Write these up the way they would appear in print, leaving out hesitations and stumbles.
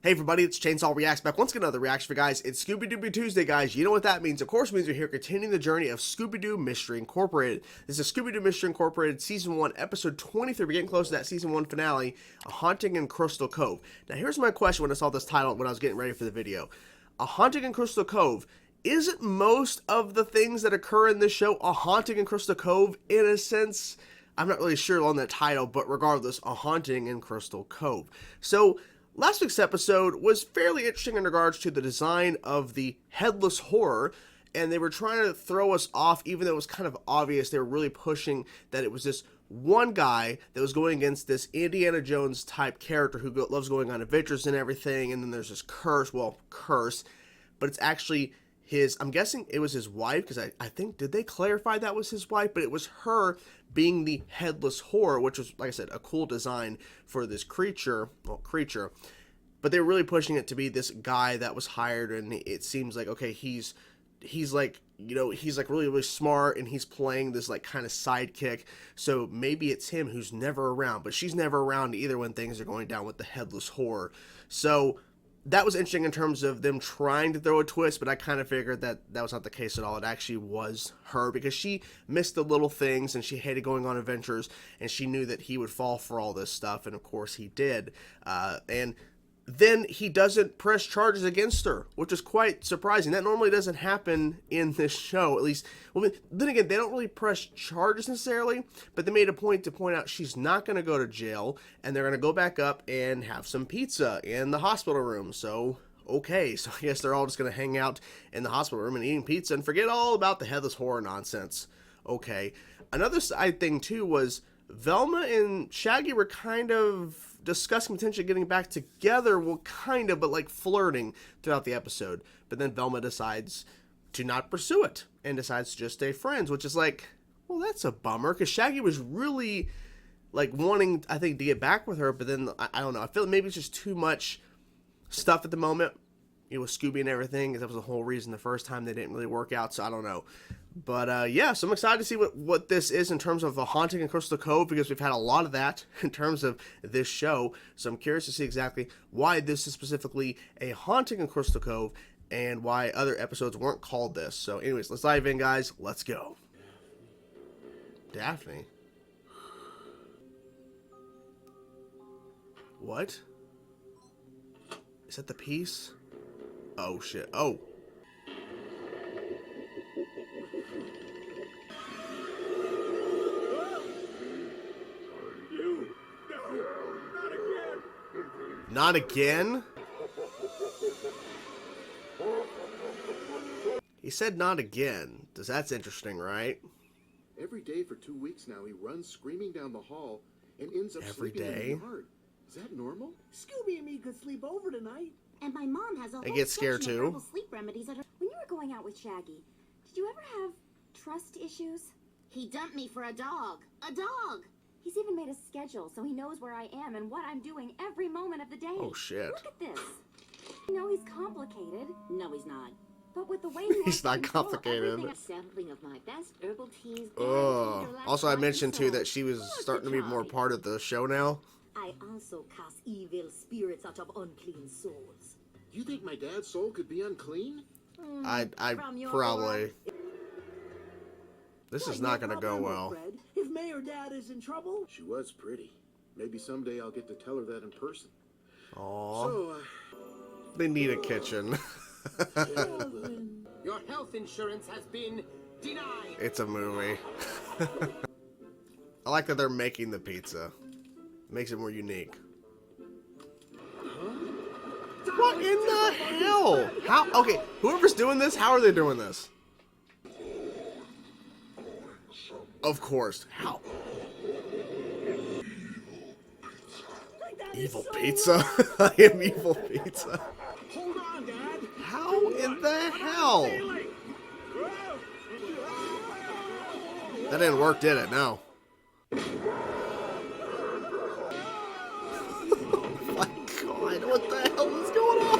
Hey everybody, it's Chainsaw Reacts back once again, another reaction for guys. It's Scooby-Doo Tuesday, guys. You know what that means. Of course, it means we're here continuing the journey of Scooby-Doo Mystery Incorporated. This is Scooby-Doo Mystery Incorporated Season 1, Episode 23. We're getting close to that Season 1 finale, A Haunting in Crystal Cove. Now, here's my question when I saw this title when I was getting ready for the video. A Haunting in Crystal Cove. Isn't most of the things that occur in this show a haunting in Crystal Cove? In a sense, I'm not really sure on that title, but regardless, A Haunting in Crystal Cove. So, last week's episode was fairly interesting in regards to the design of the headless horror, and they were trying to throw us off, even though it was kind of obvious. They were really pushing that it was this one guy that was going against this Indiana Jones type character who loves going on adventures and everything, and then there's this curse, but it's actually his, I'm guessing it was his wife, because I think, did they clarify that was his wife? But it was her being the headless horror, which was, like I said, a cool design for this creature. But they were really pushing it to be this guy that was hired, and it seems like, okay, he's like, you know, he's like really, really smart, and he's playing this like kind of sidekick, so maybe it's him who's never around, but she's never around either when things are going down with the headless horror. So that was interesting in terms of them trying to throw a twist, but I kind of figured that that was not the case at all. It actually was her, because she missed the little things, and she hated going on adventures, and she knew that he would fall for all this stuff, and of course he did. And then he doesn't press charges against her, which is quite surprising. That normally doesn't happen in this show, at least. Well, then again, they don't really press charges necessarily, but they made a point to point out she's not going to go to jail, and they're going to go back up and have some pizza in the hospital room. So, okay, so I guess they're all just going to hang out in the hospital room and eating pizza and forget all about the headless horror nonsense. Okay. Another side thing, too, was Velma and Shaggy were kind of discussing potentially getting back together, well, kind of, but like flirting throughout the episode. But then Velma decides to not pursue it and decides to just stay friends, which is like, well, that's a bummer, because Shaggy was really like wanting, I think, to get back with her, but then I don't know, I feel like maybe it's just too much stuff at the moment, you know, with Scooby and everything, because that was the whole reason the first time they didn't really work out, so I don't know. But yeah, so I'm excited to see what this is in terms of A Haunting in Crystal Cove, because we've had a lot of that in terms of this show. So I'm curious to see exactly why this is specifically A Haunting in Crystal Cove and why other episodes weren't called this. So anyways, let's dive in, guys. Let's go. Daphne? What? Is that the piece? Oh, shit. Oh. Not again? He said not again. That's interesting, right? Every day for 2 weeks now, he runs screaming down the hall and ends up Every sleeping day? in the yard. Is that normal? Scooby and me could sleep over tonight. And my mom has a whole get scared section too. of herbal sleep remedies at her. When you were going out with Shaggy, did you ever have trust issues? He dumped me for a dog. A dog! He's even made a schedule so he knows where I am and what I'm doing every moment of the day. Oh, shit. Look at this. I know he's complicated. No, he's not. But with the way he He's not complicated. Sampling of my best herbal teas. Also, I mentioned, too, that she was starting to be more part of the show now. I also cast evil spirits out of unclean souls. You think my dad's soul could be unclean? I probably... This is not going to go well. Fred. If May or Dad is in trouble, She was pretty. Maybe someday I'll get to tell her that in person. Aww. So, They need a kitchen. Your health insurance has been denied. It's a movie. I like that they're making the pizza. Makes it more unique. What in the hell? How? Okay, whoever's doing this, how are they doing this? Of course. How? Evil pizza? I am evil pizza. Hold on, Dad. How in the hell? That didn't work, did it? No. Oh my god, what the hell is going on?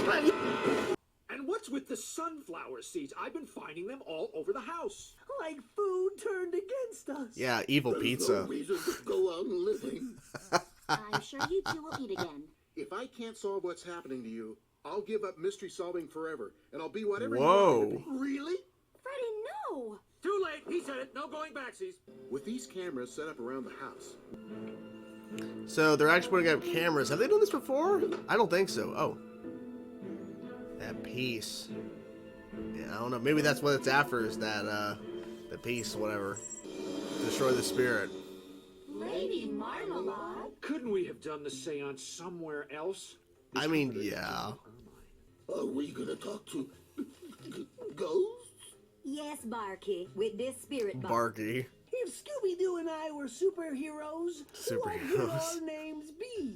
And what's with the sunflower seeds? I've been finding them all over the house. like food turned against us. Yeah, evil pizza. No reason to go on living. I'm sure you two will eat again. If I can't solve what's happening to you, I'll give up mystery solving forever, and I'll be whatever Whoa. you want me to be. Really? Freddie, no! Too late. He said it. No going backsies. With these cameras set up around the house, So they're actually putting up cameras. Have they done this before? I don't think so. Oh. That piece. Yeah, I don't know. Maybe that's what it's after, is that, the piece, whatever. Destroy the spirit. Lady Marmalade? Couldn't we have done the seance somewhere else? I mean, yeah. are we gonna talk to ghosts? Yes, Barky, with this spirit box. Barky. If Scooby-Doo and I were superheroes, what would our names be?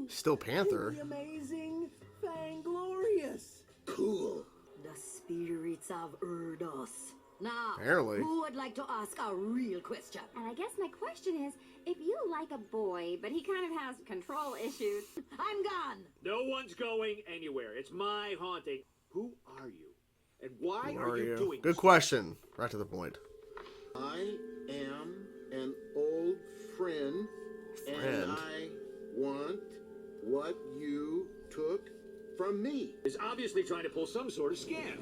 Still Panther. The amazing, Fanglorious. Cool. The spirits have heard us. Now, Apparently. who would like to ask a real question? And I guess my question is, if you like a boy, but he kind of has control issues, I'm gone. No one's going anywhere. It's my haunting. Who are you? And why Who are you doing Good this? question. Right to the point. I am an old friend, Friend. and I want what you took from me. Is obviously trying to pull some sort of scam.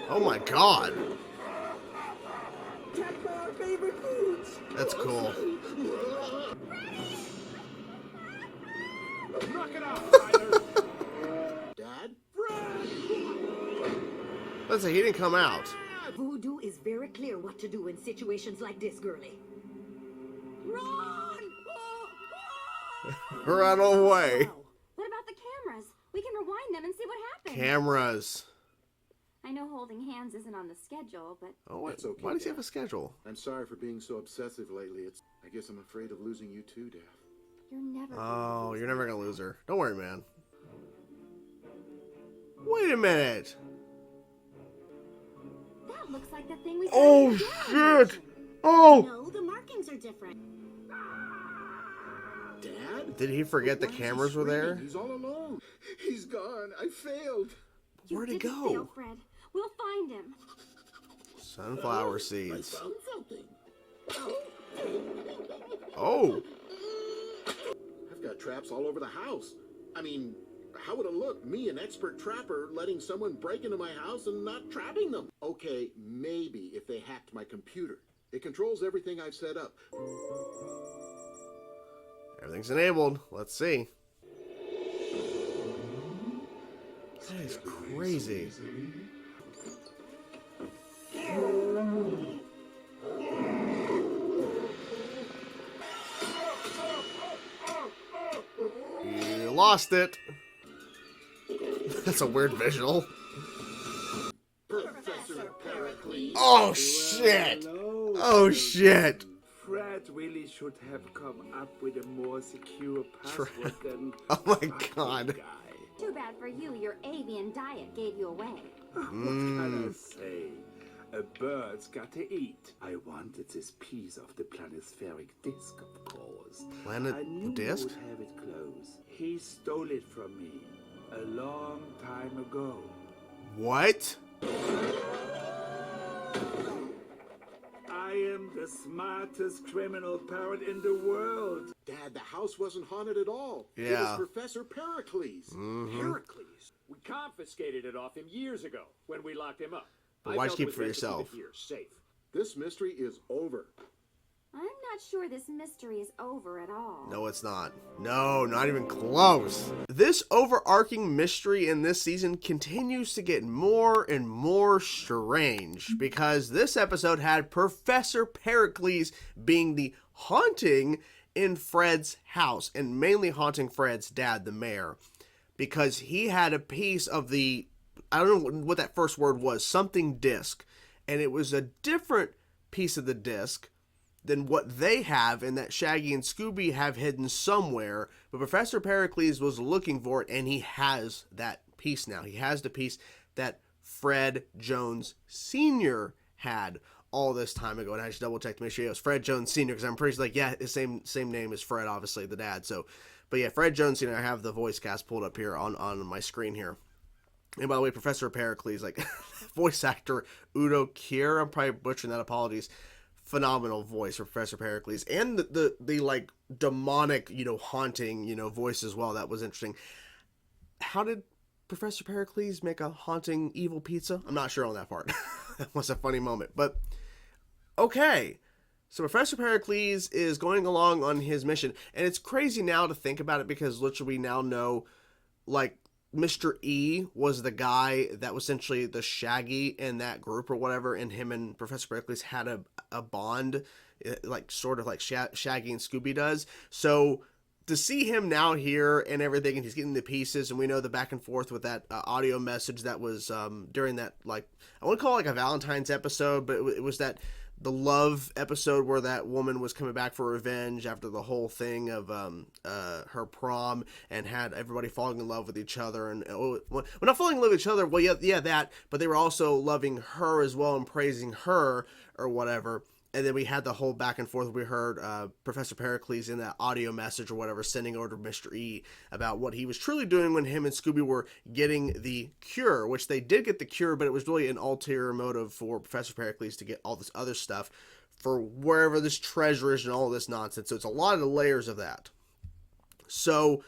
Oh my god. Attacked by our favorite foods. That's cool. Knock it off, Tyler. Dad? Let's say he didn't come out. Voodoo is very clear what to do in situations like this, girlie. Run! Run away. oh, what about the cameras? We can rewind them and see what happened. Cameras. I know holding hands isn't on the schedule, but Oh, That's okay, why does he Dad. have a schedule? I'm sorry for being so obsessive lately. I guess I'm afraid of losing you too, Dad. you're never. Oh, you're never gonna lose her. Don't worry, man. Wait a minute. That looks like the thing we. Oh, shit. Oh. No, the markings are different. Dad? Did he forget the Why is he cameras were screaming? there? He's all alone. He's gone. I failed. Where'd he Didn't go? fail, Fred. We'll find him. Sunflower I seeds. found something. Oh. I've got traps all over the house. I mean, how would it look, me, an expert trapper, letting someone break into my house and not trapping them? Okay, maybe if they hacked my computer. It controls everything I've set up. Everything's enabled. Let's see. That is crazy. You lost it. That's a weird visual. Professor Pericles. Oh shit! Hello, Oh children. shit! Fred really should have come up with a more secure password than Oh my fucking god. guy. Too bad for you. Your avian diet gave you away. What can I say? A bird's got to eat. I wanted this piece of the planispheric disc, of course. Planet I knew disc? you would have it close. He stole it from me a long time ago. What? I am the smartest criminal parrot in the world. Dad, the house wasn't haunted at all. It Yeah. was Professor Pericles. Pericles. We confiscated it off him years ago when we locked him up. But I why'd you felt keep it it for was best to keep yourself? it here, safe. This mystery is over. I'm not sure this mystery is over at all. No, it's not. No, not even close. This overarching mystery in this season continues to get more and more strange because this episode had Professor Pericles being the haunting in Fred's house and mainly haunting Fred's dad, the mayor, because he had a piece of the, I don't know what that first word was, something disc, and it was a different piece of the disc than what they have and that Shaggy and Scooby have hidden somewhere. But Professor Pericles was looking for it, and he has that piece now. He has the piece that Fred Jones Sr. had all this time ago. And I just double checked to make sure it was Fred Jones Sr. because I'm pretty sure, like, yeah, his same name as Fred, obviously, the dad. So, but yeah, Fred Jones Sr. I have the voice cast pulled up here on my screen here. And by the way, Professor Pericles, like, voice actor Udo Kier, I'm probably butchering that, apologies. phenomenal voice for Professor Pericles, and the like demonic, haunting, voice as well. That was interesting. How did Professor Pericles make a haunting evil pizza? I'm not sure on that part. That was a funny moment, but okay. So Professor Pericles is going along on his mission, and it's crazy now to think about it because literally we now know, like, Mr. E was the guy that was essentially the Shaggy in that group or whatever, and him and Professor Pericles had a bond, like sort of like Shaggy and Scooby does. So to see him now here and everything, and he's getting the pieces, and we know the back and forth with that audio message that was during that, like, I wouldn't call it like a Valentine's episode, but it was that the love episode where that woman was coming back for revenge after the whole thing of her prom, and had everybody falling in love with each other, and well, not falling in love with each other, well, yeah, that, but they were also loving her as well and praising her or whatever. And then we had the whole back and forth. We heard Professor Pericles in that audio message or whatever sending over to Mr. E about what he was truly doing when him and Scooby were getting the cure, which they did get the cure, but it was really an ulterior motive for Professor Pericles to get all this other stuff for wherever this treasure is and all this nonsense. So it's a lot of the layers of that. So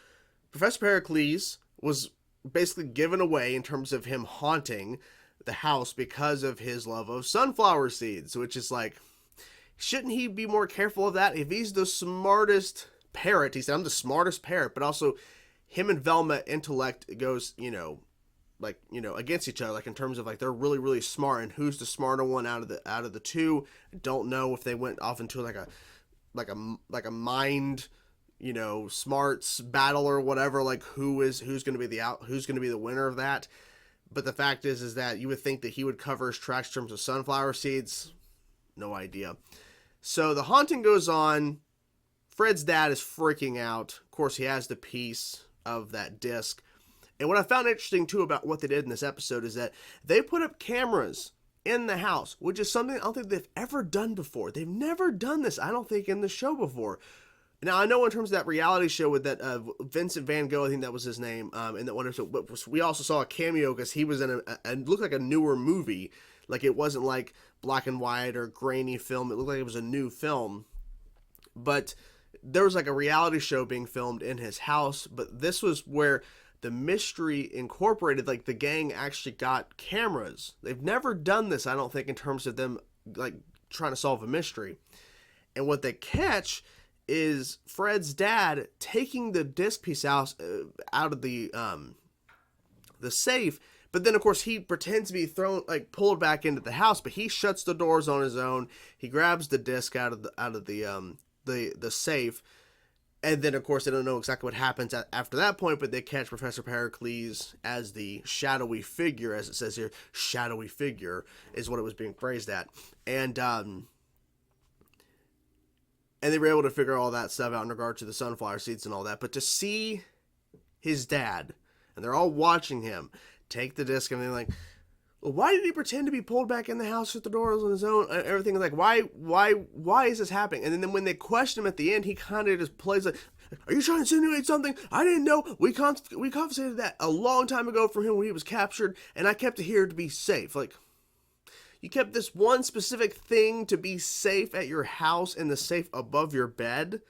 Professor Pericles was basically given away in terms of him haunting the house because of his love of sunflower seeds, which is like, shouldn't he be more careful of that? If he's the smartest parrot, he said, I'm the smartest parrot, but also him and Velma intellect goes, against each other, like in terms of like, they're really, really smart, and who's the smarter one out of the two? I don't know if they went off into like a mind, smarts battle or whatever, like who's going to be the winner of that. But the fact is that you would think that he would cover his tracks in terms of sunflower seeds. No idea. So the haunting goes on. Fred's dad is freaking out. Of course, he has the piece of that disc. And what I found interesting, too, about what they did in this episode is that they put up cameras in the house, which is something I don't think they've ever done before. They've never done this, I don't think, in the show before. Now, I know in terms of that reality show with that Vincent Van Gogh, I think that was his name, in that one episode, but we also saw a cameo because he was in it looked like a newer movie. Like, it wasn't like black and white or grainy film. It looked like it was a new film. But there was like a reality show being filmed in his house. But this was where the Mystery Incorporated, like the gang actually got cameras. They've never done this, I don't think, in terms of them like trying to solve a mystery. And what they catch is Fred's dad taking the disc piece out of the safe. But then, of course, he pretends to be pulled back into the house, but he shuts the doors on his own. He grabs the disc out of the safe, and then, of course, they don't know exactly what happens after that point. But they catch Professor Pericles as the shadowy figure, as it says here. Shadowy figure is what it was being phrased at, and they were able to figure all that stuff out in regard to the sunflower seeds and all that. But to see his dad, and they're all watching him take the disc, and they're like, well, why did he pretend to be pulled back in the house, shut the doors on his own, everything? Like, why is this happening? And then when they question him at the end, he kind of just plays like, are you trying to insinuate something? I didn't know. We confiscated that a long time ago from him when he was captured, and I kept it here to be safe. Like, you kept this one specific thing to be safe at your house in the safe above your bed?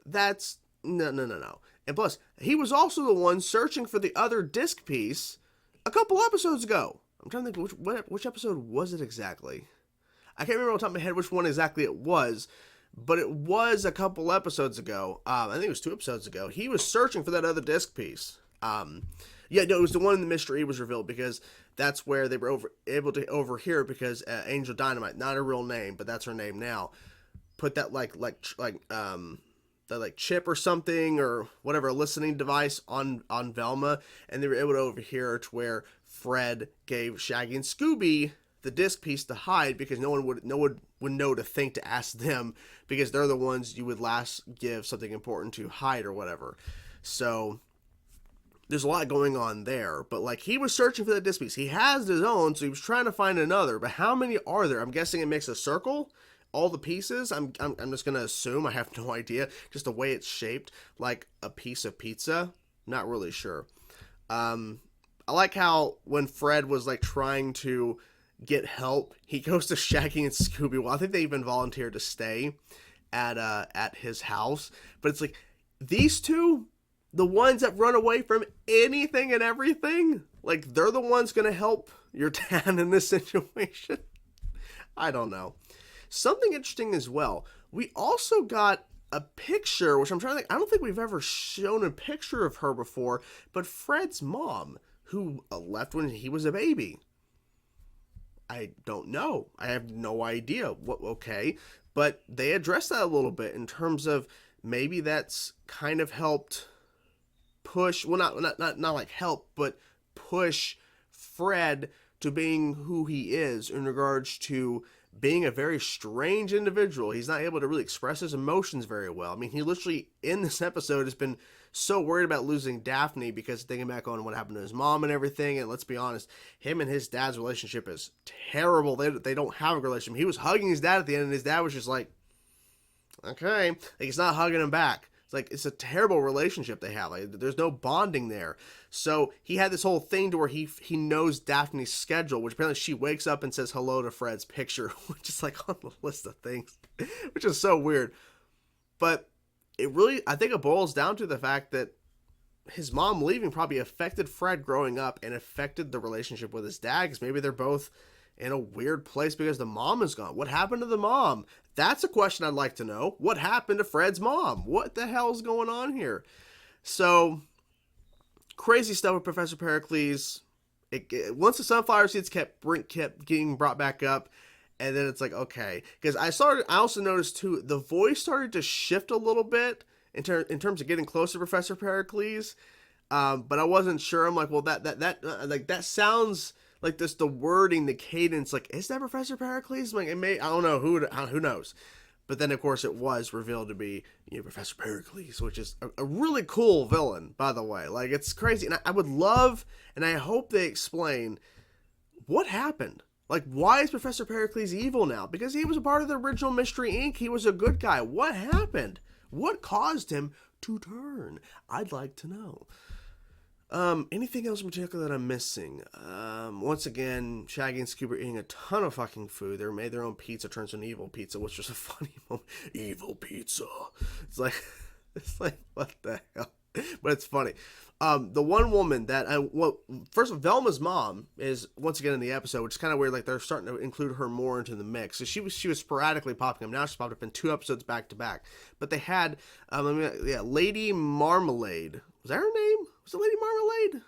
That's, no. And plus, he was also the one searching for the other disc piece a couple episodes ago. I'm trying to think, which episode was it exactly? I can't remember off the top of my head which one exactly it was, but it was a couple episodes ago. I think it was 2 episodes ago. He was searching for that other disc piece. It was the one in the Mystery was revealed, because that's where they were able to overhear, because Angel Dynamite, not her real name, but that's her name now, put that that chip or something or whatever, a listening device on Velma, and they were able to overhear to where Fred gave Shaggy and Scooby the disc piece to hide, because no one would know to think to ask them, because they're the ones you would last give something important to hide or whatever. So there's a lot going on there, but like, he was searching for that disc piece. He has his own, so he was trying to find another, but how many are there? I'm guessing it makes a circle, all the pieces. I'm just gonna assume, I have no idea, just the way it's shaped, like a piece of pizza. Not really sure. I like how when Fred was like trying to get help. He goes to Shaggy and Scooby. Well, I think they even volunteered to stay at his house. But it's like, these two, the ones that run away from anything and everything, like, they're the ones going to help your dad in this situation. I don't know. Something interesting as well. We also got a picture, which I'm trying to think, I don't think we've ever shown a picture of her before, but Fred's mom, who left when he was a baby. I don't know. I have no idea. What? Okay. But they addressed that a little bit in terms of maybe that's kind of helped push, well, not like help, but push Fred to being who he is in regards to being a very strange individual. He's not able to really express his emotions very well. I mean, he literally, in this episode, has been so worried about losing Daphne because thinking back on what happened to his mom and everything. And let's be honest, him and his dad's relationship is terrible. They don't have a relationship. He was hugging his dad at the end, and his dad was just like, okay. Like, he's not hugging him back. It's like, it's a terrible relationship they have. Like, there's no bonding there. So he had this whole thing to where he knows Daphne's schedule, which apparently she wakes up and says hello to Fred's picture, which is like on the list of things, which is so weird. But it really, I think it boils down to the fact that his mom leaving probably affected Fred growing up and affected the relationship with his dad, because maybe they're both in a weird place because the mom is gone. What happened to the mom? That's a question I'd like to know. What happened to Fred's mom? What the hell's going on here? So, crazy stuff with Professor Pericles. Once the sunflower seeds kept getting brought back up, and then it's like, okay. Because I also noticed too, the voice started to shift a little bit in terms of getting closer to Professor Pericles. But I wasn't sure. I'm like, well, that sounds like this, the wording, the cadence, like, is that Professor Pericles? Like, I don't know, who knows? But then, of course, it was revealed to be, Professor Pericles, which is a really cool villain, by the way. Like, it's crazy. And I would love, and I hope they explain what happened. Like, why is Professor Pericles evil now? Because he was a part of the original Mystery Inc. He was a good guy. What happened? What caused him to turn? I'd like to know. Anything else in particular that I'm missing? Once again, Shaggy and Scooby are eating a ton of fucking food. They made their own pizza, turns into evil pizza, which was a funny moment. Evil pizza. It's like, what the hell? But it's funny. The one woman that first of all, Velma's mom is once again in the episode, which is kind of weird. Like, they're starting to include her more into the mix. So she was sporadically popping up. Now she's popped up in 2 episodes back to back. But they had, Lady Marmalade. Was that her name? Was it Lady Marmalade?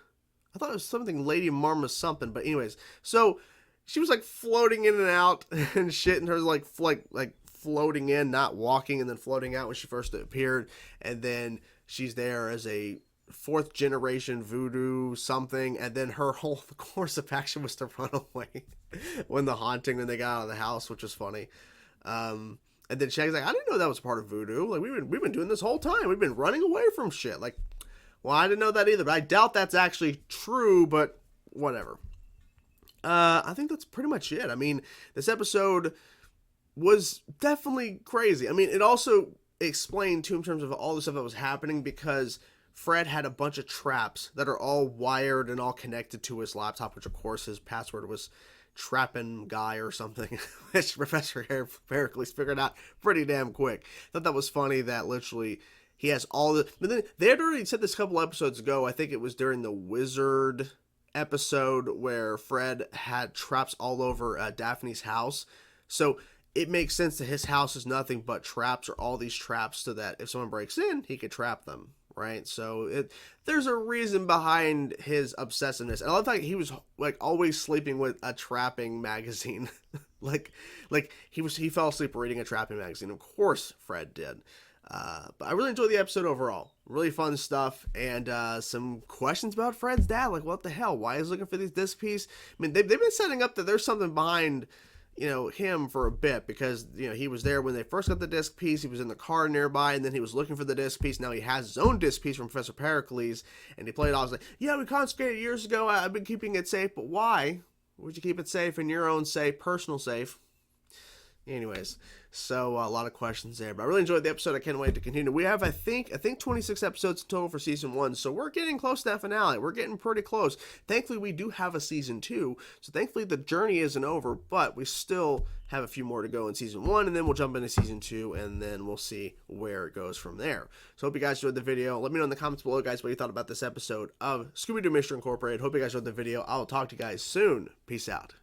I thought it was something Lady Marma something. But anyways, so she was like floating in and out and shit, and her like floating in, not walking, and then floating out when she first appeared, and then she's there as a 4th generation voodoo something, and then her whole course of action was to run away when they got out of the house, which was funny. And then Shaggy's like, I didn't know that was part of voodoo. Like, we've been doing this whole time. We've been running away from shit. Like, well, I didn't know that either, but I doubt that's actually true, but whatever. I think that's pretty much it. I mean, this episode was definitely crazy. I mean, it also explained too in terms of all the stuff that was happening, because Fred had a bunch of traps that are all wired and all connected to his laptop, which of course his password was Trappin' Guy or something, which Professor Pericles figured out pretty damn quick. I thought that was funny that literally he has all the, but then they had already said this a couple episodes ago, I think it was during the Wizard episode, where Fred had traps all over Daphne's house. So it makes sense that his house is nothing but traps, or all these traps, so that if someone breaks in, he could trap them, right? So there's a reason behind his obsessiveness. And I love that he was like always sleeping with a trapping magazine. like he fell asleep reading a trapping magazine. Of course Fred did. But I really enjoyed the episode overall. Really fun stuff, and some questions about Fred's dad. Like, what the hell? Why is he looking for these disc piece? I mean, they've been setting up that there's something behind, him for a bit, because, he was there when they first got the disc piece. He was in the car nearby, and then he was looking for the disc piece. Now he has his own disc piece from Professor Pericles, and he played it off. Like, yeah, we confiscated it years ago. I've been keeping it safe, but why would you keep it safe in your own safe, personal safe? Anyways, so a lot of questions there, but I really enjoyed the episode. I can't wait to continue. We have, I think 26 episodes total for season 1, so we're getting close to that finale. We're getting pretty close. Thankfully, we do have a season 2, so thankfully the journey isn't over, but we still have a few more to go in season 1, and then we'll jump into season 2, and then we'll see where it goes from there. So hope you guys enjoyed the video. Let me know in the comments below, guys, what you thought about this episode of Scooby-Doo Mystery Incorporated. Hope you guys enjoyed the video. I will talk to you guys soon. Peace out.